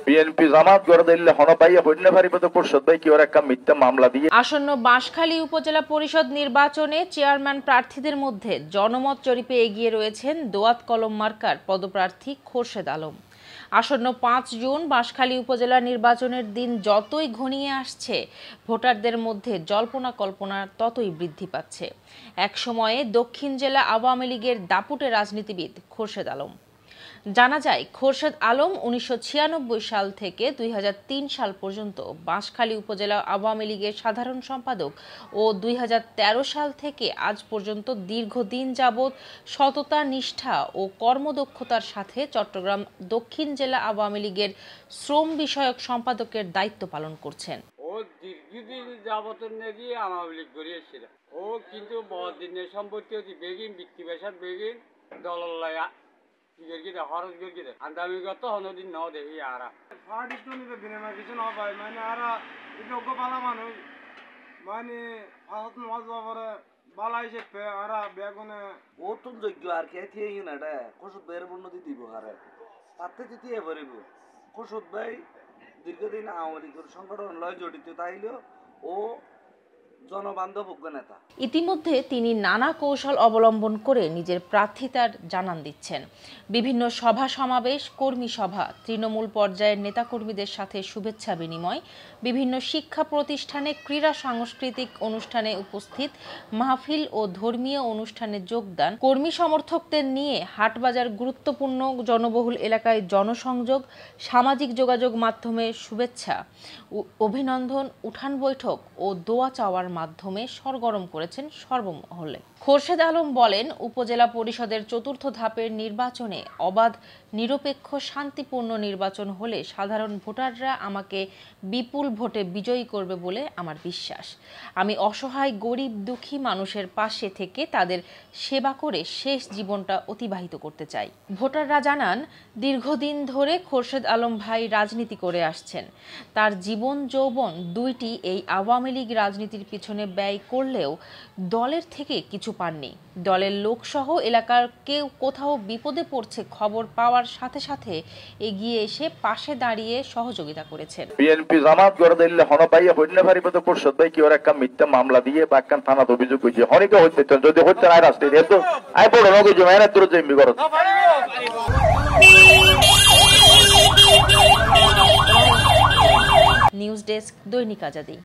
BNP জামাত করে দিলে হনপাইয়া হইলে পারিবে তো পরিষদ ভাই কি ওর একটা মিথ্যা মামলা দিয়ে। আসন্ন বাঁশখালী উপজেলা পরিষদ নির্বাচনে চেয়ারম্যান প্রার্থীদের মধ্যে জনমত জরিপে এগিয়ে রয়েছেন দোয়াত কলম মার্কার পদপ্রার্থী খোরশেদ আলম। আসন্ন ৫ জুন বাঁশখালী উপজেলা নির্বাচনের দিন যতই ঘনিয়ে আসছে, ভোটারদের মধ্যে জল্পনা কল্পনা ততই বৃদ্ধি পাচ্ছে। এক সময়ে দক্ষিণ জেলা আওয়ামী লীগের দাপুটে রাজনীতিবিদ খোরশেদ আলম। জানা যায়, খোরশেদ আলম ১৯৯৬ সাল থেকে ২০০৩ সাল পর্যন্ত বাঁশখালী উপজেলা আওয়ামী লীগের সাধারণ সম্পাদক ও ২০১৩ সাল থেকে আজ পর্যন্ত দীর্ঘদিন যাবৎ সততা, নিষ্ঠা ও কর্মদক্ষতার সাথে চট্টগ্রাম দক্ষিণ জেলা আওয়ামী লীগের শ্রম বিষয়ক সম্পাদকের দায়িত্ব পালন করছেন। ও দীর্ঘদিন যাবত নেগিয়ে আওয়ামী লীগ করিয়েছিল। ও কিন্তু বড়দিনের সম্পত্তি হচ্ছে বেগিন বৃত্তি পেশার বেগিন দলাল্লায়া খরচ গিয়ে আন্দামিগত হনদিন ন দেখি আরা ফার্টিস্টনিতে বিনিময় কিছু না পায় মানে আরা যোগ্য পালা মানুষ মানে ফাঁসত মাছ বাবারে বালা হিসেবে আরা বেগুনে ও তুম যোগ্য আর কে থিয়ে না রে কসুদ ভাইয়ের উন্নতি দিব হারে তাতে দিতে পারিব। কসুদ ভাই দীর্ঘদিন আওয়ামী লীগের সংগঠন লয় জড়িত, তাইলেও ও জনবান্ধব নেতা। ইতিমধ্যে তিনি নানা কৌশল অবলম্বন করে নিজের প্রার্থিতার জানান দিচ্ছেন। বিভিন্ন সভা সমাবেশ, কর্মী সভা, তৃণমূল পর্যায়ের নেতাকর্মীদের সাথে শুভেচ্ছা বিনিময়, বিভিন্ন শিক্ষা প্রতিষ্ঠানে ক্রীড়া সাংস্কৃতিক অনুষ্ঠানে উপস্থিত, মাহফিল ও ধর্মীয় অনুষ্ঠানে যোগদান, কর্মী সমর্থকদের নিয়ে হাটবাজার, গুরুত্বপূর্ণ জনবহুল এলাকায় জনসংযোগ, সামাজিক যোগাযোগ মাধ্যমে শুভেচ্ছা, অভিনন্দন, উঠান বৈঠক ও দোয়া চাওয়ার মাধ্যমে সরগরম করেছেন সর্বমহলে। খোরশেদ আলম বলেন, উপজেলা পরিষদের ৪র্থ ধাপের নির্বাচনে অবাধ, নিরপেক্ষ, শান্তিপূর্ণ নির্বাচন হলে সাধারণ ভোটাররা আমাকে বিপুল ভোটে বিজয়ী করবে বলে আমার বিশ্বাস। আমি অসহায়, গরিব, দুঃখী মানুষের পাশে থেকে তাদের সেবা করে শেষ জীবনটা অতিবাহিত করতে চাই। ভোটাররা জানান, দীর্ঘদিন ধরে খোরশেদ আলম ভাই রাজনীতি করে আসছেন। তার জীবন যৌবন দুইটি এই আওয়ামী লীগ রাজনীতির পিছনে ব্যয় করলেও দলের থেকে কিছু পাননি। দলের লোকসহ এলাকার কেউ কোথাও বিপদে পড়ছে খবর পাওয়ার সাথে সাথে এগিয়ে এসে পাশে দাঁড়িয়ে সহযোগিতা করেছেন। বিএনপি জামাত করে দিলে হনপাইয়া হইলে পারিবে তো পরিষদ ভাই কি ওর একটা মিথ্যা মামলা দিয়ে বা একটা থানাতে অভিযোগ হয়েছে। হনিকে হইতে যদি হচ্ছে আয় রাস্তায় দিয়ে তো আয় পড়ো নগে জমা এনে তোর জমি করো। নিউজ ডেস্ক, দৈনিক আজাদী।